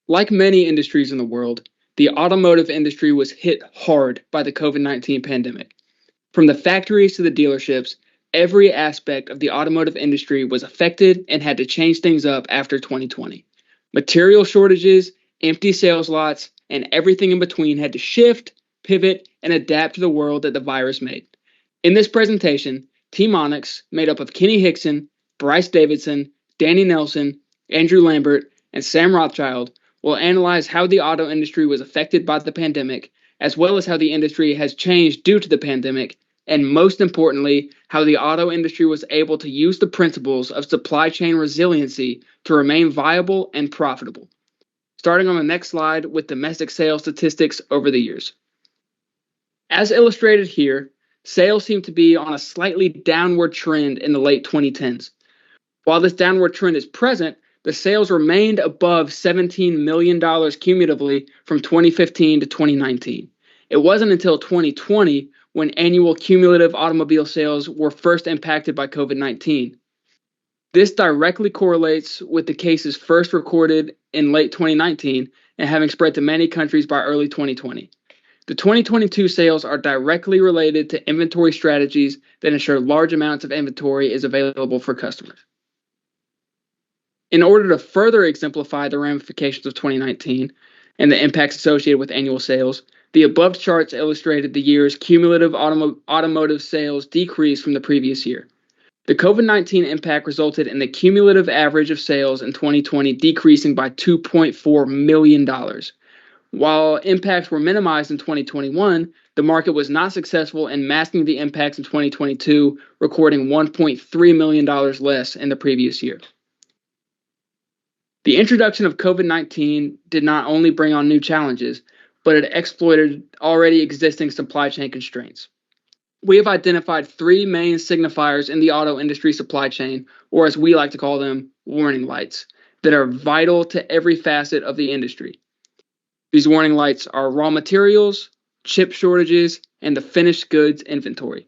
Like many industries in the world, the automotive industry was hit hard by the COVID-19 pandemic. From the factories to the dealerships, every aspect of the automotive industry was affected and had to change things up after 2020. Material shortages, empty sales lots, and everything in between had to shift, pivot, and adapt to the world that the virus made. In this presentation, Team Onyx, made up of Kenny Hixon, Bryce Davidson, Danny Nelsen, Andrew Lambert, and Sam Rothschild, will analyze how the auto industry was affected by the pandemic, as well as how the industry has changed due to the pandemic, and most importantly, how the auto industry was able to use the principles of supply chain resiliency to remain viable and profitable. Starting on the next slide with domestic sales statistics over the years. As illustrated here, sales seem to be on a slightly downward trend in the late 2010s. While this downward trend is present, the sales remained above $17 million cumulatively from 2015 to 2019. It wasn't until 2020 when annual cumulative automobile sales were first impacted by COVID-19. This directly correlates with the cases first recorded in late 2019 and having spread to many countries by early 2020. The 2022 sales are directly related to inventory strategies that ensure large amounts of inventory is available for customers. In order to further exemplify the ramifications of 2019 and the impacts associated with annual sales, the above charts illustrated the year's cumulative automotive sales decrease from the previous year. The COVID-19 impact resulted in the cumulative average of sales in 2020 decreasing by $2.4 million. While impacts were minimized in 2021, the market was not successful in masking the impacts in 2022, recording $1.3 million less in the previous year. The introduction of COVID-19 did not only bring on new challenges, but it exploited already existing supply chain constraints. We have identified three main signifiers in the auto industry supply chain, or as we like to call them, warning lights, that are vital to every facet of the industry. These warning lights are raw materials, chip shortages, and the finished goods inventory.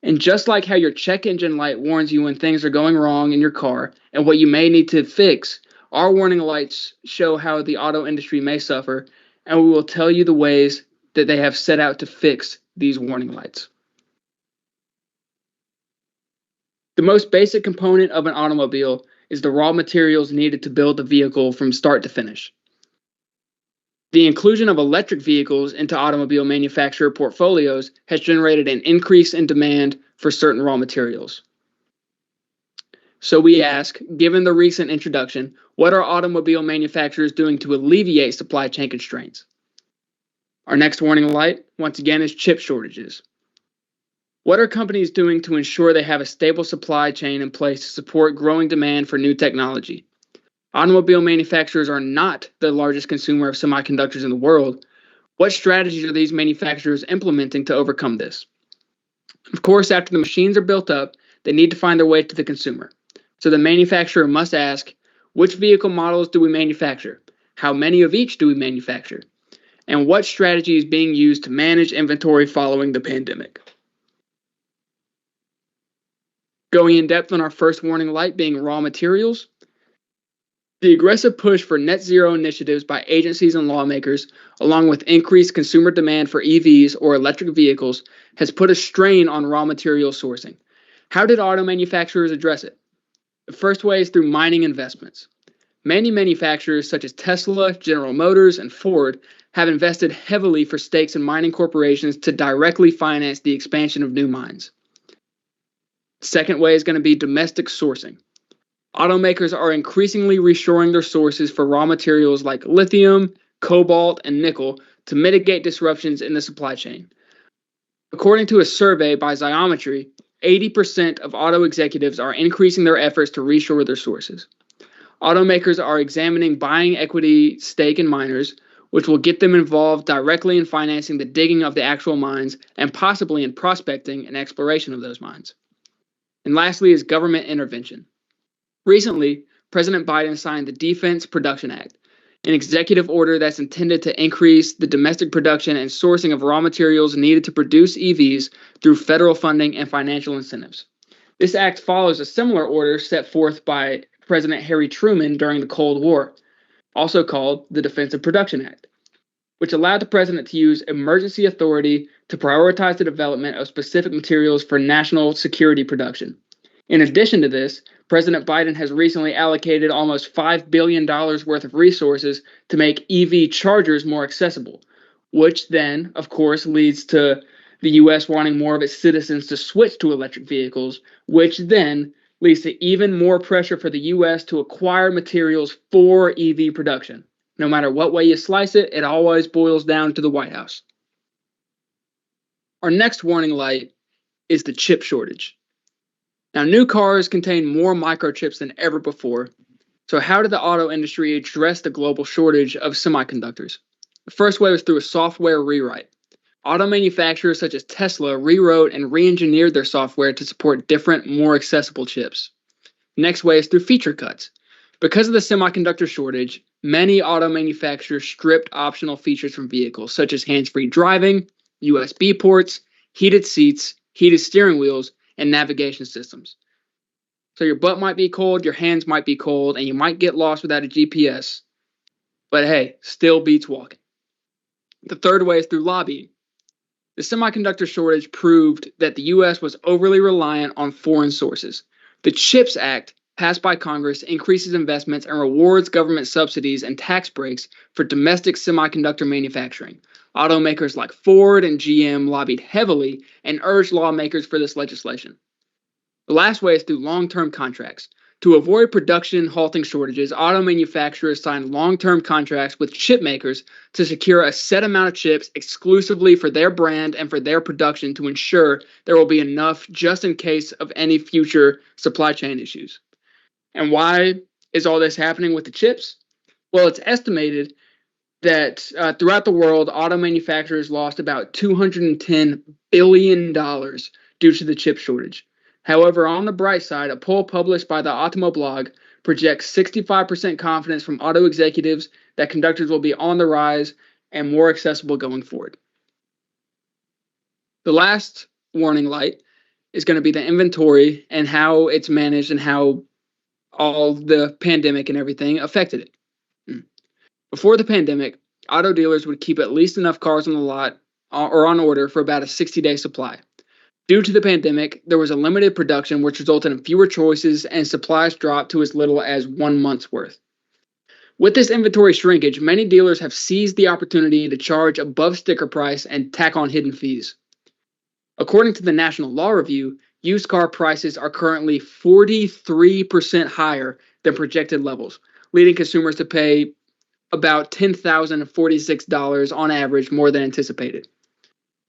And just like how your check engine light warns you when things are going wrong in your car and what you may need to fix, our warning lights show how the auto industry may suffer, and we will tell you the ways that they have set out to fix these warning lights. The most basic component of an automobile is the raw materials needed to build the vehicle from start to finish. The inclusion of electric vehicles into automobile manufacturer portfolios has generated an increase in demand for certain raw materials. So we ask, given the recent introduction, what are automobile manufacturers doing to alleviate supply chain constraints? Our next warning light, once again, is chip shortages. What are companies doing to ensure they have a stable supply chain in place to support growing demand for new technology? Automobile manufacturers are not the largest consumer of semiconductors in the world. What strategies are these manufacturers implementing to overcome this? Of course, after the machines are built up, they need to find their way to the consumer. So the manufacturer must ask, which vehicle models do we manufacture? How many of each do we manufacture? And what strategy is being used to manage inventory following the pandemic? Going in depth on our first warning light being raw materials, the aggressive push for net zero initiatives by agencies and lawmakers, along with increased consumer demand for EVs or electric vehicles, has put a strain on raw material sourcing. How did auto manufacturers address it? The first way is through mining investments. Many manufacturers such as Tesla, General Motors, and Ford have invested heavily for stakes in mining corporations to directly finance the expansion of new mines. The second way is going to be domestic sourcing. Automakers are increasingly reshoring their sources for raw materials like lithium, cobalt, and nickel to mitigate disruptions in the supply chain. According to a survey by Xyometry, 80% of auto executives are increasing their efforts to reshore their sources. Automakers are examining buying equity stake in miners, which will get them involved directly in financing the digging of the actual mines and possibly in prospecting and exploration of those mines. And lastly is government intervention. Recently, President Biden signed the Defense Production Act, an executive order that's intended to increase the domestic production and sourcing of raw materials needed to produce EVs through federal funding and financial incentives. This act follows a similar order set forth by President Harry Truman during the Cold War. also called the Defense Production Act, which allowed the president to use emergency authority to prioritize the development of specific materials for national security production. In addition to this, President Biden has recently allocated almost $5 billion worth of resources to make EV chargers more accessible, which then, of course, leads to the U.S. wanting more of its citizens to switch to electric vehicles, which then leads to even more pressure for the U.S. to acquire materials for EV production. No matter what way you slice it, it always boils down to the White House. Our next warning light is the chip shortage. Now, new cars contain more microchips than ever before. So how did the auto industry address the global shortage of semiconductors? The first way was through a software rewrite. Auto manufacturers such as Tesla rewrote and re-engineered their software to support different, more accessible chips. The next way is through feature cuts. Because of the semiconductor shortage, many auto manufacturers stripped optional features from vehicles, such as hands-free driving, USB ports, heated seats, heated steering wheels, and navigation systems. So your butt might be cold, your hands might be cold, and you might get lost without a GPS. But hey, still beats walking. The third way is through lobbying. The semiconductor shortage proved that the U.S. was overly reliant on foreign sources. The CHIPS Act, passed by Congress, increases investments and rewards government subsidies and tax breaks for domestic semiconductor manufacturing. Automakers like Ford and GM lobbied heavily and urged lawmakers for this legislation. The last way is through long-term contracts. To avoid production halting shortages, auto manufacturers signed long-term contracts with chip makers to secure a set amount of chips exclusively for their brand and for their production to ensure there will be enough just in case of any future supply chain issues. And why is all this happening with the chips? Well, it's estimated that throughout the world, auto manufacturers lost about $210 billion due to the chip shortage. However, on the bright side, a poll published by the Automo blog projects 65% confidence from auto executives that conductors will be on the rise and more accessible going forward. The last warning light is going to be the inventory and how it's managed and how all the pandemic and everything affected it. Before the pandemic, auto dealers would keep at least enough cars on the lot or on order for about a 60-day supply. Due to the pandemic, there was a limited production, which resulted in fewer choices and supplies dropped to as little as 1 month's worth. With this inventory shrinkage, many dealers have seized the opportunity to charge above sticker price and tack on hidden fees. According to the National Law Review, used car prices are currently 43% higher than projected levels, leading consumers to pay about $10,046 on average more than anticipated.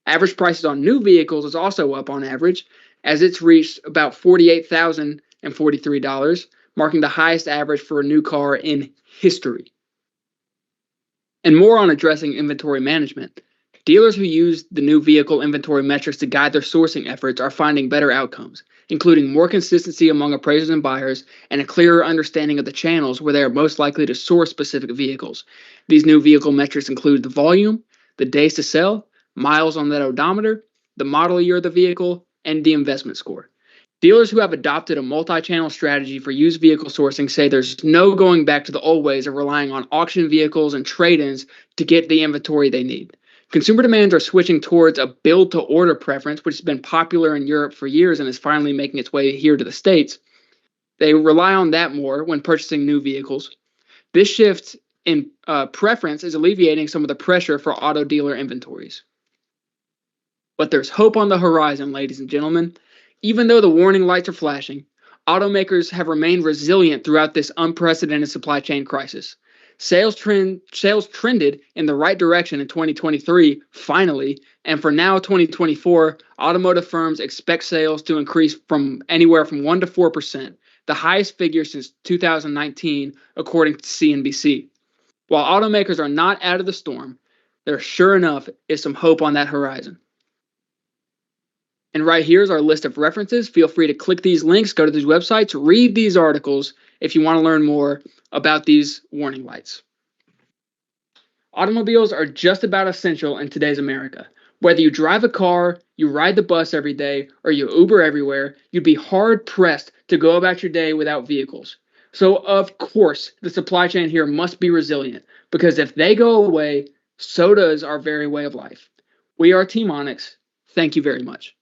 Average prices on new vehicles is also up on average, as it's reached about $48,043, marking the highest average for a new car in history. And more on addressing inventory management. Dealers who use the new vehicle inventory metrics to guide their sourcing efforts are finding better outcomes, including more consistency among appraisers and buyers and a clearer understanding of the channels where they are most likely to source specific vehicles. These new vehicle metrics include the volume, the days to sell, miles on that odometer, the model year of the vehicle, and the investment score. Dealers who have adopted a multi-channel strategy for used vehicle sourcing say there's no going back to the old ways of relying on auction vehicles and trade-ins to get the inventory they need. Consumer demands are switching towards a build-to-order preference, which has been popular in Europe for years and is finally making its way here to the States. They rely on that more when purchasing new vehicles. This shift in preference is alleviating some of the pressure for auto dealer inventories. But there's hope on the horizon, ladies and gentlemen. Even though the warning lights are flashing, automakers have remained resilient throughout this unprecedented supply chain crisis. Sales trended in the right direction in 2023, finally, and for now, 2024, automotive firms expect sales to increase from anywhere from 1% to 4%, the highest figure since 2019, according to CNBC. While automakers are not out of the storm, there sure enough is some hope on that horizon. And right here is our list of references. Feel free to click these links, go to these websites, read these articles if you want to learn more about these warning lights. Automobiles are just about essential in today's America. Whether you drive a car, you ride the bus every day, or you Uber everywhere, you'd be hard-pressed to go about your day without vehicles. So, of course, the supply chain here must be resilient because if they go away, so does our very way of life. We are Team Onyx. Thank you very much.